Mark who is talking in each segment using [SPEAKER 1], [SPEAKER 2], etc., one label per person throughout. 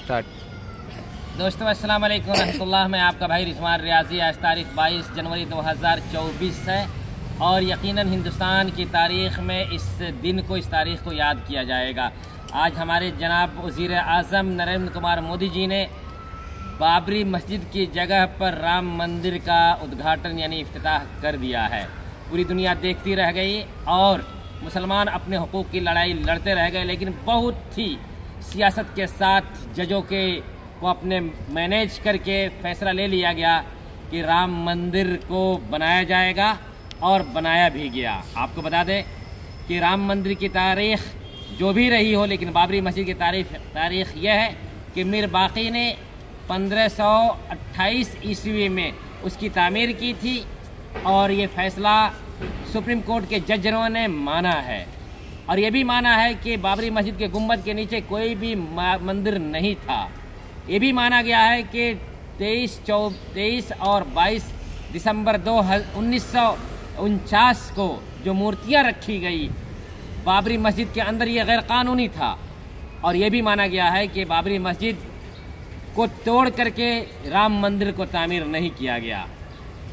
[SPEAKER 1] Start.
[SPEAKER 2] दोस्तों अस्सलाम वालेकुम रहमतुल्लाह। मैं आपका भाई रिजवान रियाजी। आज तारीख़ 22 जनवरी 2024 है और यकीनन हिंदुस्तान की तारीख़ में इस दिन को, इस तारीख़ को याद किया जाएगा। आज हमारे जनाब वज़ीर आज़म नरेंद्र कुमार मोदी जी ने बाबरी मस्जिद की जगह पर राम मंदिर का उद्घाटन यानी इफ्तिताह कर दिया है। पूरी दुनिया देखती रह गई और मुसलमान अपने हुकूक़ की लड़ाई लड़ते रह गए, लेकिन बहुत ही सियासत के साथ जजों के को अपने मैनेज करके फैसला ले लिया गया कि राम मंदिर को बनाया जाएगा और बनाया भी गया। आपको बता दें कि राम मंदिर की तारीख़ जो भी रही हो, लेकिन बाबरी मस्जिद की तारीख़ यह है कि मीर बाक़ी ने 1528 ईस्वी में उसकी तामीर की थी और ये फ़ैसला सुप्रीम कोर्ट के जजों ने माना है। और ये भी माना है कि बाबरी मस्जिद के गुंबद के नीचे कोई भी मंदिर नहीं था। ये भी माना गया है कि 23 और 22 दिसंबर 1949 को जो मूर्तियां रखी गई बाबरी मस्जिद के अंदर, ये गैर कानूनी था। और ये भी माना गया है कि बाबरी मस्जिद को तोड़ करके राम मंदिर को तामीर नहीं किया गया।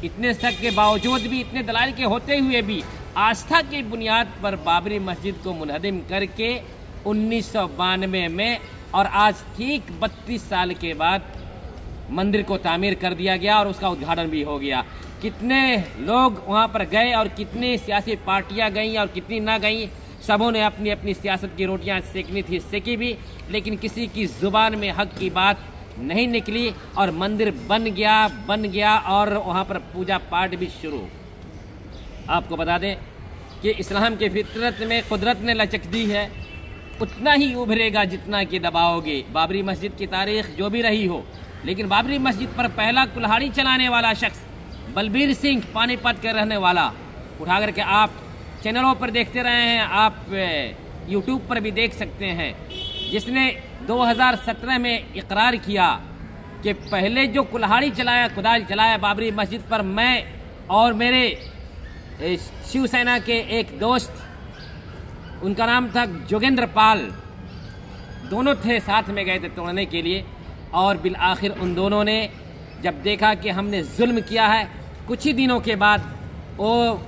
[SPEAKER 2] इतने शक के बावजूद भी, इतने दलाल के होते हुए भी आस्था की बुनियाद पर बाबरी मस्जिद को मुनहदिम करके 1992 में और आज ठीक 32 साल के बाद मंदिर को तामीर कर दिया गया और उसका उद्घाटन भी हो गया। कितने लोग वहाँ पर गए और कितनी सियासी पार्टियाँ गईं और कितनी ना गईं, सबों ने अपनी अपनी सियासत की रोटियाँ सेकनी थी, सेकी भी, लेकिन किसी की ज़ुबान में हक की बात नहीं निकली और मंदिर बन गया और वहाँ पर पूजा पाठ भी शुरू। आपको बता दें कि इस्लाम के फितरत में कुदरत ने लचक दी है, उतना ही उभरेगा जितना कि दबाओगे। बाबरी मस्जिद की तारीख़ जो भी रही हो, लेकिन बाबरी मस्जिद पर पहला कुल्हाड़ी चलाने वाला शख्स बलबीर सिंह, पानीपत के रहने वाला, उठा करके आप चैनलों पर देखते रहे हैं, आप यूट्यूब पर भी देख सकते हैं, जिसने 2017 में इकरार किया कि पहले जो कुल्हाड़ी चलाया बाबरी मस्जिद पर, मैं और मेरे शिवसेना के एक दोस्त, उनका नाम था जोगेंद्र पाल, दोनों थे, साथ में गए थे तोड़ने के लिए। और बिल आखिर उन दोनों ने जब देखा कि हमने जुल्म किया है, कुछ ही दिनों के बाद वो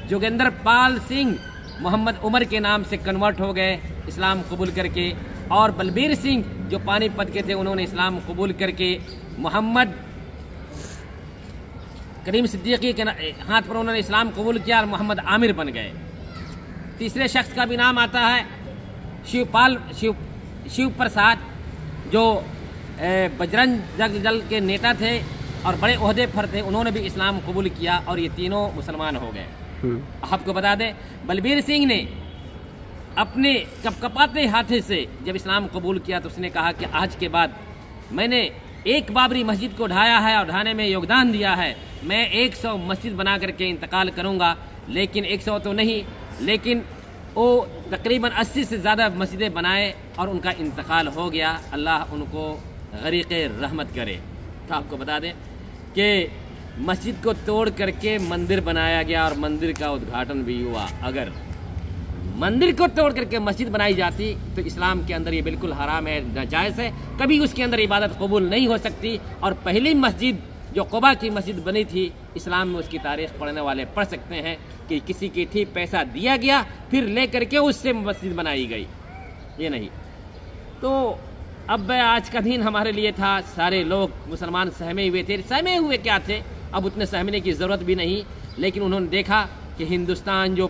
[SPEAKER 2] जोगेंद्र पाल सिंह मोहम्मद उमर के नाम से कन्वर्ट हो गए इस्लाम कबूल करके, और बलबीर सिंह जो पानीपत के थे, उन्होंने इस्लाम कबूल करके मोहम्मद करीम सिद्दीकी के हाथ पर उन्होंने इस्लाम कबूल किया और मोहम्मद आमिर बन गए। तीसरे शख्स का भी नाम आता है शिव प्रसाद, जो बजरंग दल के नेता थे और बड़े ओहदे पर थे, उन्होंने भी इस्लाम कबूल किया और ये तीनों मुसलमान हो गए। आपको बता दें बलबीर सिंह ने अपने कपकपाते हाथे से जब इस्लाम कबूल किया तो उसने कहा कि आज के बाद मैंने एक बाबरी मस्जिद को ढाया है और ढाने में योगदान दिया है, मैं 100 मस्जिद बना करके इंतकाल करूंगा। लेकिन 100 तो नहीं, लेकिन वो तकरीबन 80 से ज़्यादा मस्जिदें बनाए और उनका इंतकाल हो गया। अल्लाह उनको गरीक़े रहमत करे। तो आपको बता दें कि मस्जिद को तोड़ करके मंदिर बनाया गया और मंदिर का उद्घाटन भी हुआ। अगर मंदिर को तोड़ करके मस्जिद बनाई जाती तो इस्लाम के अंदर ये बिल्कुल हराम है, नाजायज़ है, कभी उसके अंदर इबादत कबूल नहीं हो सकती। और पहली मस्जिद जो क़ुबा की मस्जिद बनी थी, इस्लाम में उसकी तारीख़ पढ़ने वाले पढ़ सकते हैं कि किसी की थी, पैसा दिया गया, फिर ले करके उससे मस्जिद बनाई गई, ये नहीं। तो अब आज का दिन हमारे लिए था, सारे लोग मुसलमान सहमे हुए थे। सहमे हुए क्या थे, अब उतने सहमने की ज़रूरत भी नहीं, लेकिन उन्होंने देखा कि हिंदुस्तान, जो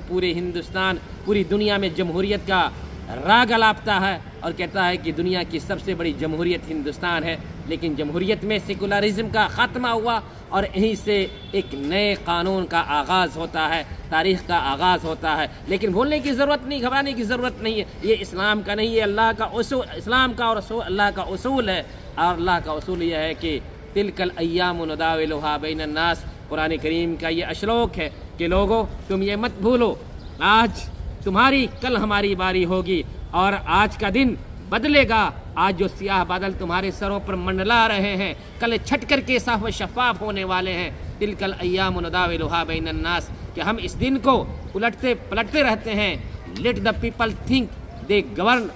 [SPEAKER 2] पूरी दुनिया में जमहूरियत का राग अलापता है और कहता है कि दुनिया की सबसे बड़ी जमहूरियत हिंदुस्तान है, लेकिन जमहूरियत में सेकुलरिज्म का ख़ात्मा हुआ और यहीं से एक नए कानून का आगाज़ होता है, तारीख़ का आगाज़ होता है। लेकिन भूलने की ज़रूरत नहीं, घबराने की ज़रूरत नहीं है। ये इस्लाम का नहीं, ये अल्लाह का उसूल, इस्लाम का और अल्लाह का उसूल है। और अल्लाह का उसूल यह है कि तिलकल अय्यामु नुदाविलुहा बैनन नास, कुरान करीम का ये श्लोक है कि लोगों तुम ये मत भूलो, आज तुम्हारी कल हमारी बारी होगी और आज का दिन बदलेगा। आज जो सियाह बादल तुम्हारे सरों पर मंडला रहे हैं, कल छट करके साफ व शफाफ होने वाले हैं। तिलकल अय्यामु नुदाविलुहा बैनन नास, कि हम इस दिन को उलटते पलटते रहते हैं। Let the people think they govern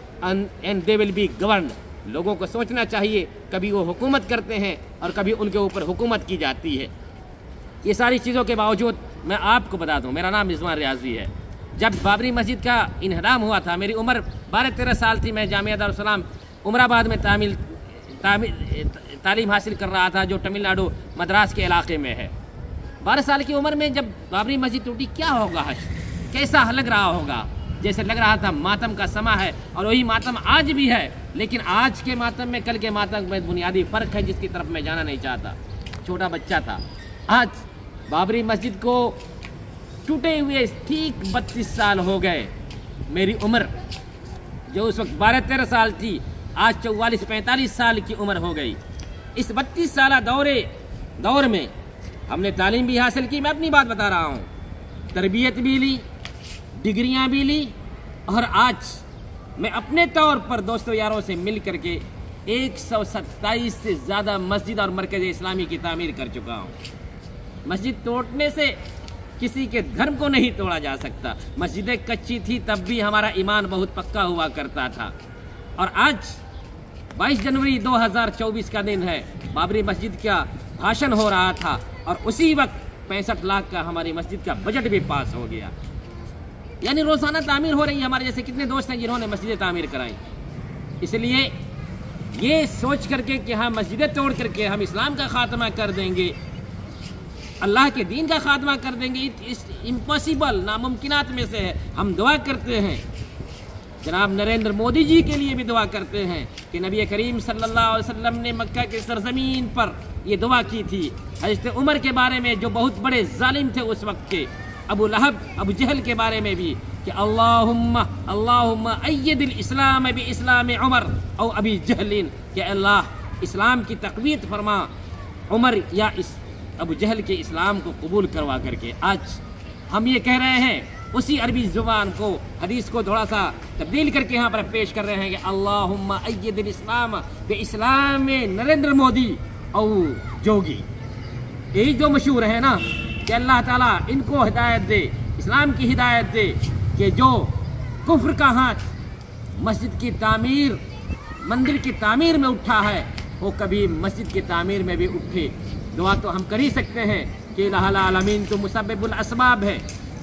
[SPEAKER 2] and they will be govern, लोगों को सोचना चाहिए, कभी वो हुकूमत करते हैं और कभी उनके ऊपर हुकूमत की जाती है। ये सारी चीज़ों के बावजूद मैं आपको बता दूं, मेरा नाम रिजवान रियाजी है। जब बाबरी मस्जिद का इन्हदाम हुआ था, मेरी उम्र 12-13 साल थी। मैं जामिया दारुल सलाम उमराबाद में तालीम हासिल कर रहा था, जो तमिलनाडु मद्रास के इलाके में है। 12 साल की उम्र में जब बाबरी मस्जिद टूटी, क्या होगा, कैसा लग रहा होगा? जैसे लग रहा था मातम का समा है, और वही मातम आज भी है। लेकिन आज के मातम में कल के मातम में बुनियादी फ़र्क है, जिसकी तरफ मैं जाना नहीं चाहता। छोटा बच्चा था। आज बाबरी मस्जिद को टूटे हुए ठीक 32 साल हो गए। मेरी उम्र जो उस वक्त 12-13 साल थी, आज 44-45 साल की उम्र हो गई। इस 32 साल दौर में हमने तालीम भी हासिल की। मैं अपनी बात बता रहा हूँ, तरबियत भी ली, डिग्रियां भी ली, और आज मैं अपने तौर पर दोस्तों यारों से मिल करके 127 से ज़्यादा मस्जिद और मरकज़ इस्लामी की तामीर कर चुका हूँ। मस्जिद तोड़ने से किसी के धर्म को नहीं तोड़ा जा सकता। मस्जिदें कच्ची थी तब भी हमारा ईमान बहुत पक्का हुआ करता था। और आज 22 जनवरी 2024 का दिन है, बाबरी मस्जिद का भाषण हो रहा था, और उसी वक्त 65 लाख का हमारी मस्जिद का बजट भी पास हो गया। यानी रोज़ाना तामीर हो रही है। हमारे जैसे कितने दोस्त हैं जिन्होंने मस्जिदें तामीर कराई। इसलिए ये सोच करके कि हम मस्जिदें तोड़ करके हम इस्लाम का खात्मा कर देंगे, अल्लाह के दीन का खात्मा कर देंगे, इस इम्पॉसिबल, नामुमकिनात में से है। हम दुआ करते हैं, जनाब नरेंद्र मोदी जी के लिए भी दुआ करते हैं कि नबी करीम सल्लल्लाहु अलैहि वसल्लम ने मक्का के सरजमीन पर ये दुआ की थी हज़रत उमर के बारे में, जो बहुत बड़े जालिम थे उस वक्त के, अबू लहब, अबू जहल के बारे में भी, कि अल्लाहुम्मा अय्यदिल इस्लाम बि इस्लाम उमर औ अबी जहलिन, कि अल्लाह इस्लाम की तक़वीत फरमा उमर या इस अबू जहल के इस्लाम को कबूल करवा करके। आज हम ये कह रहे हैं, उसी अरबी ज़ुबान को, हदीस को थोड़ा सा तब्दील करके यहाँ पर पेश कर रहे हैं कि अल्लाहुम्मा अय्यदिल इस्लाम बि इस्लाम नरेंद्र मोदी औ जोगी। यही जो मशहूर है ना, कि अल्लाह ताला इनको हिदायत दे, इस्लाम की हिदायत दे, कि जो कुफ्र का हाथ मस्जिद की तामीर, मंदिर की तामीर में उठा है, वो कभी मस्जिद की तामीर में भी उठे। दुआ तो हम कर ही सकते हैं कि इलाहुल आलमीन तो मुसब्बिबुल असबाब है।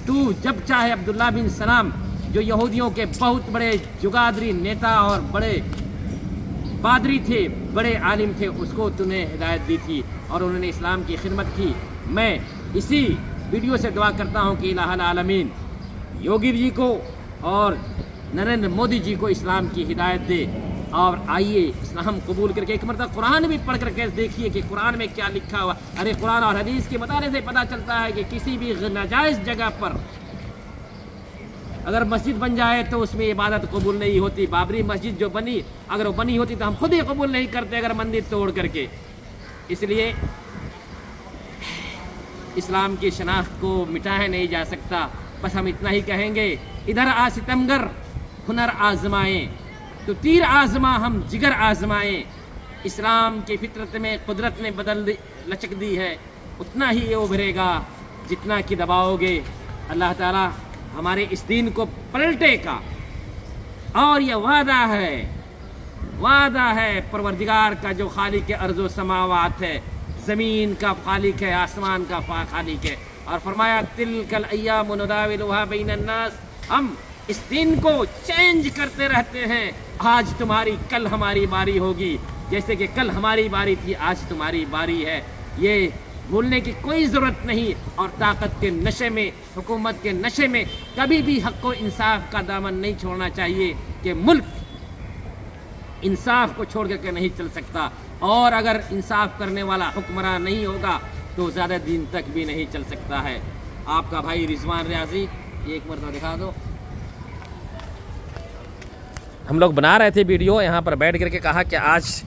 [SPEAKER 2] तू जब चाहे अब्दुल्ला बिन सलाम, जो यहूदियों के बहुत बड़े जुगादरी नेता और बड़े पादरी थे, बड़े आलिम थे, उसको तूने हिदायत दी थी और उन्होंने इस्लाम की खिदमत की। मैं इसी वीडियो से दुआ करता हूँ कि इलाहुल आलमीन योगी जी को और नरेंद्र मोदी जी को इस्लाम की हिदायत दे। और आइए इस्लाम कबूल करके एक मरतबा कुरान भी पढ़ करके देखिए कि कुरान में क्या लिखा हुआ। अरे कुरान और हदीस के बताने से पता चलता है कि किसी भी नाजायज़ जगह पर अगर मस्जिद बन जाए तो उसमें इबादत कबूल नहीं होती। बाबरी मस्जिद जो बनी, अगर वो बनी होती तो हम खुद ही कबूल नहीं करते, अगर मंदिर तोड़ करके। इसलिए इस्लाम की शनाख्त को मिटाया नहीं जा सकता। बस हम इतना ही कहेंगे, इधर आ सितमगर हुनर आजमाएं, तो तीर आजमा हम जिगर आजमाएं। इस्लाम की फितरत में कुदरत ने लचक दी है, उतना ही ये उभरेगा जितना कि दबाओगे। अल्लाह ताला हमारे इस दीन को पलटेगा। और ये वादा है परवरदिगार का, जो खालिक के अर्ज़ो समावात है, ज़मीन का खालिक है, आसमान का खालिक है। और फरमाया तिलकल अय्यामु नुदाविलुहा बैनन नास, हम इस दिन को चेंज करते रहते हैं। आज तुम्हारी कल हमारी बारी होगी, जैसे कि कल हमारी बारी थी आज तुम्हारी बारी है। ये भूलने की कोई ज़रूरत नहीं। और ताकत के नशे में, हुकूमत के नशे में कभी भी हक़ व इंसाफ का दामन नहीं छोड़ना चाहिए कि मुल्क इंसाफ को छोड़ करके नहीं चल सकता। और अगर इंसाफ करने वाला हुक्मरान नहीं होगा तो ज़्यादा दिन तक भी नहीं चल सकता है। आपका भाई रिजवान रियाजी, एक मरतबा दिखा दो। हम लोग बना रहे थे वीडियो, यहाँ पर बैठ करके कहा कि आज